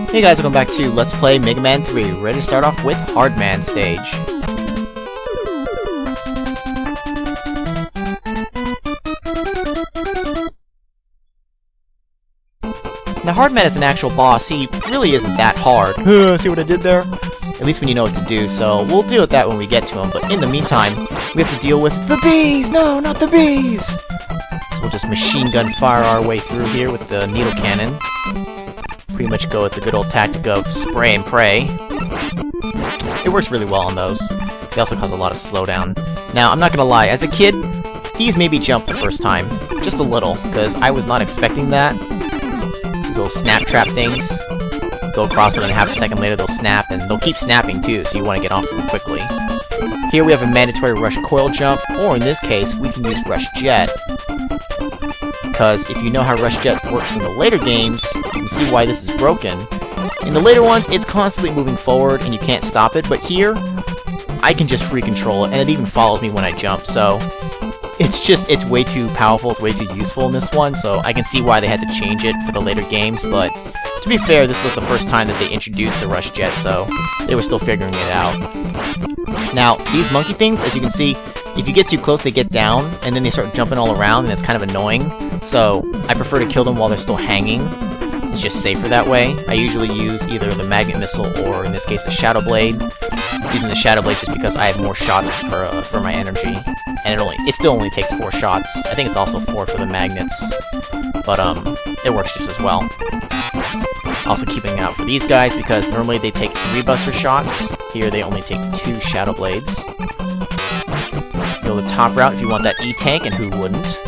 Hey guys, welcome back to Let's Play Mega Man 3. Ready to start off with Hard Man stage. Now Hard Man is an actual boss. He really isn't that hard. See what I did there? At least when you know what to do, so we'll deal with that when we get to him. But in the meantime, we have to deal with the bees! No, not the bees! So we'll just machine gun fire our way through here with the needle cannon. Pretty much go with the good old tactic of spray and pray. It works really well on those. They also cause a lot of slowdown. Now, I'm not gonna lie, as a kid, these made me jump the first time. Just a little, because I was not expecting that. These little snap trap things. Go across and then half a second later they'll snap, and they'll keep snapping too, so you want to get off them quickly. Here we have a mandatory rush coil jump, or in this case, we can use rush jet. Because if you know how rush jet works in the later games, you can see why this is broken. In the later ones, it's constantly moving forward and you can't stop it, but here, I can just free control it, and it even follows me when I jump, so it's way too powerful, it's way too useful in this one, so I can see why they had to change it for the later games, but to be fair, this was the first time that they introduced the rush jet, so they were still figuring it out. Now, these monkey things, as you can see, if you get too close, they get down, and then they start jumping all around, and it's kind of annoying. So, I prefer to kill them while they're still hanging. It's just safer that way. I usually use either the magnet missile, or in this case, the shadow blade. I'm using the shadow blade just because I have more shots for my energy. And it still only takes 4 shots. I think it's also 4 for the magnets. But, it works just as well. Also keeping an eye out for these guys, because normally they take 3 buster shots. Here they only take 2 shadow blades. Go the top route if you want that E-tank, and who wouldn't?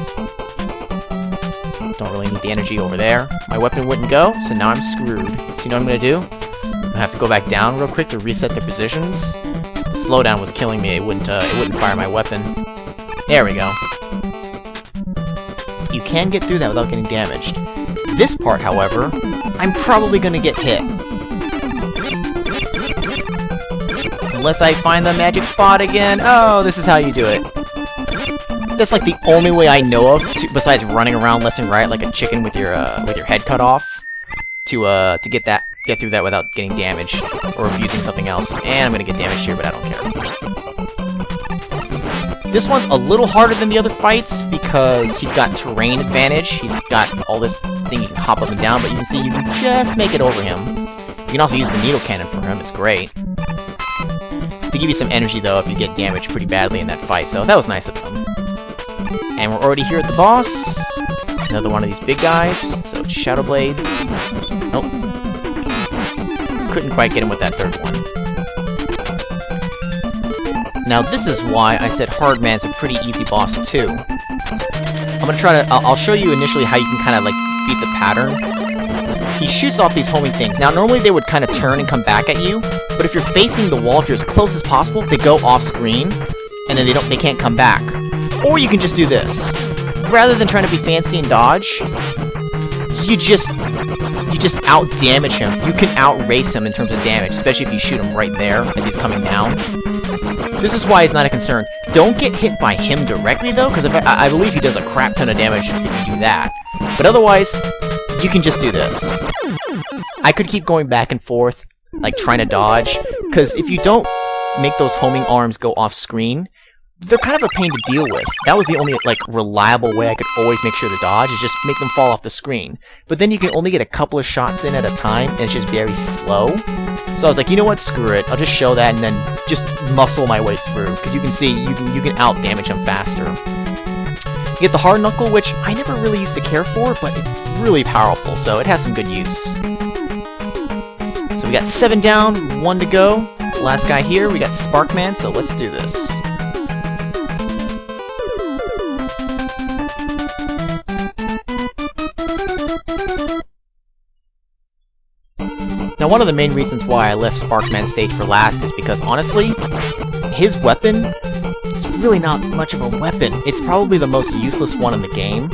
Don't really need the energy over there. My weapon wouldn't go, so now I'm screwed. Do you know what I'm going to do? I'm going to have to go back down real quick to reset their positions. The slowdown was killing me. It wouldn't fire my weapon. There we go. You can get through that without getting damaged. This part, however, I'm probably going to get hit. Unless I find the magic spot again. Oh, this is how you do it. That's like the only way I know of, besides running around left and right like a chicken with your head cut off, to get through that without getting damaged or using something else. And I'm gonna get damaged here, but I don't care. This one's a little harder than the other fights because he's got terrain advantage. He's got all this thing you can hop up and down, but you can see you can just make it over him. You can also use the needle cannon for him. It's great. To give you some energy, though, if you get damaged pretty badly in that fight, so that was nice of them. And we're already here at the boss. Another one of these big guys, so Shadow Blade. Nope. Couldn't quite get him with that third one. Now, this is why I said Hard Man's a pretty easy boss, too. I'm gonna try to... I'll show you initially how you can kind of, like, beat the pattern. He shoots off these homing things. Now, normally they would kind of turn and come back at you, but if you're facing the wall, if you're as close as possible, they go off screen, and then they can't come back. Or you can just do this. Rather than trying to be fancy and dodge, you just out-damage him. You can out-race him in terms of damage, especially if you shoot him right there as he's coming down. This is why it's not a concern. Don't get hit by him directly, though, because I believe he does a crap ton of damage if you do that. But otherwise, you can just do this. I could keep going back and forth, like trying to dodge, because if you don't make those homing arms go off screen, they're kind of a pain to deal with. That was the only, like, reliable way I could always make sure to dodge, is just make them fall off the screen. But then you can only get a couple of shots in at a time, and it's just very slow. So I was like, you know what, screw it. I'll just show that and then just muscle my way through, because you can see, you can out-damage him faster. You get the hard knuckle, which I never really used to care for, but it's really powerful, so it has some good use. So we got 7 down, 1 to go. Last guy here, we got Sparkman, so let's do this. Now, one of the main reasons why I left Sparkman's stage for last is because, honestly, his weapon is really not much of a weapon. It's probably the most useless one in the game.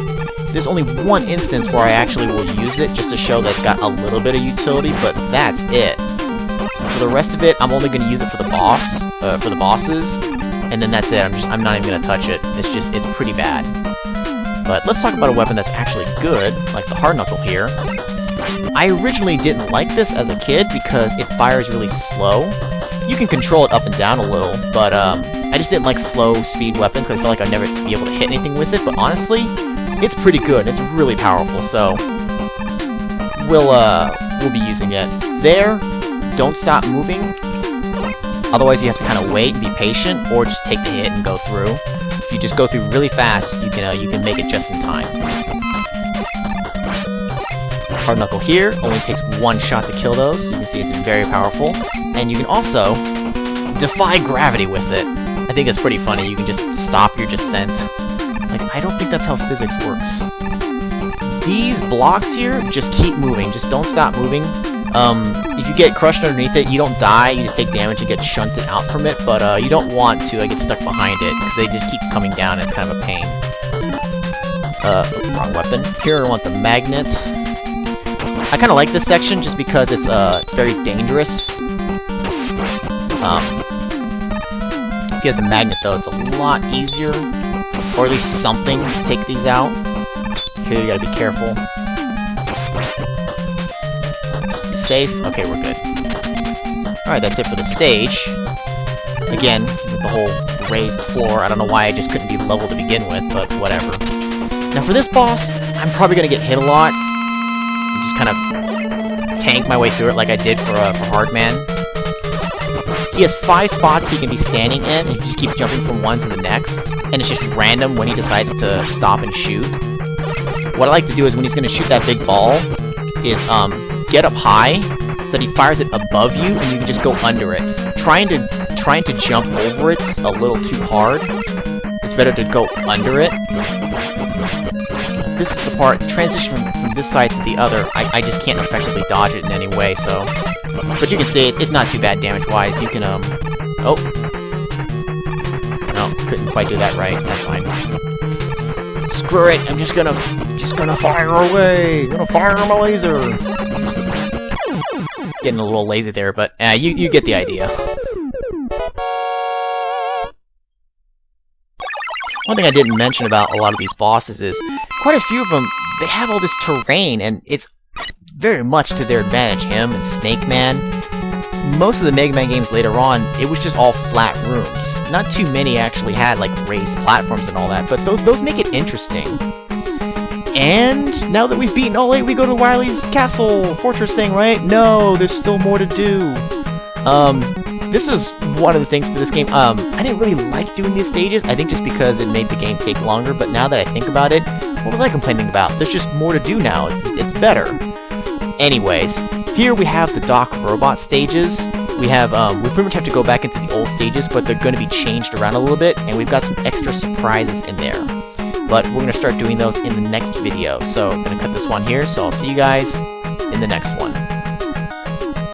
There's only one instance where I actually will use it, just to show that it's got a little bit of utility, but that's it. For the rest of it, I'm only going to use it for the bosses, and then that's it. I'm not even going to touch it. It's pretty bad. But let's talk about a weapon that's actually good, like the hard knuckle here. I originally didn't like this as a kid because it fires really slow. You can control it up and down a little, but I just didn't like slow speed weapons because I felt like I'd never be able to hit anything with it, but honestly, it's pretty good. It's really powerful, so we'll be using it. There, don't stop moving. Otherwise, you have to kind of wait and be patient, or just take the hit and go through. If you just go through really fast, you can make it just in time. Hard Knuckle here only takes one shot to kill those, so you can see it's very powerful. And you can also defy gravity with it. I think that's pretty funny. You can just stop your descent. It's like, I don't think that's how physics works. These blocks here, just keep moving. Just don't stop moving. If you get crushed underneath it, you don't die. You just take damage and get shunted out from it. But you don't want to get stuck behind it, because they just keep coming down and it's kind of a pain. Wrong weapon. Here I want the magnet. I kind of like this section just because it's very dangerous. If you have the magnet, though, it's a lot easier. Or at least something to take these out. Here, you gotta be careful. Just be safe. Okay, we're good. Alright, that's it for the stage. Again, with the whole raised floor, I don't know why I just couldn't be level to begin with, but whatever. Now for this boss, I'm probably gonna get hit a lot. Just kind of tank my way through it like I did for Hardman. He has 5 spots he can be standing in, and he just keeps jumping from one to the next, and it's just random when he decides to stop and shoot. What I like to do is when he's going to shoot that big ball, is get up high, so that he fires it above you, and you can just go under it. Trying to jump over it's a little too hard. It's better to go under it. This is the part, transition from this side to the other, I just can't effectively dodge it in any way, so... But you can see it's not too bad damage-wise. You can, oh. No, couldn't quite do that right. That's fine. Screw it, I'm just gonna fire away! I'm gonna fire my laser! Getting a little lazy there, but, you get the idea. One thing I didn't mention about a lot of these bosses is, quite a few of them, they have all this terrain, and it's very much to their advantage. Him and Snake Man. Most of the Mega Man games later on, it was just all flat rooms. Not too many actually had, like, raised platforms and all that, but those make it interesting. And now that we've beaten all 8, we go to Wily's castle fortress thing, right? No, there's still more to do. This is one of the things for this game. I didn't really like doing these stages, I think just because it made the game take longer, but now that I think about it, what was I complaining about? There's just more to do now, it's better. Anyways, here we have the Doc Robot stages. We pretty much have to go back into the old stages, but they're going to be changed around a little bit, and we've got some extra surprises in there. But we're going to start doing those in the next video, so I'm going to cut this one here, so I'll see you guys in the next one.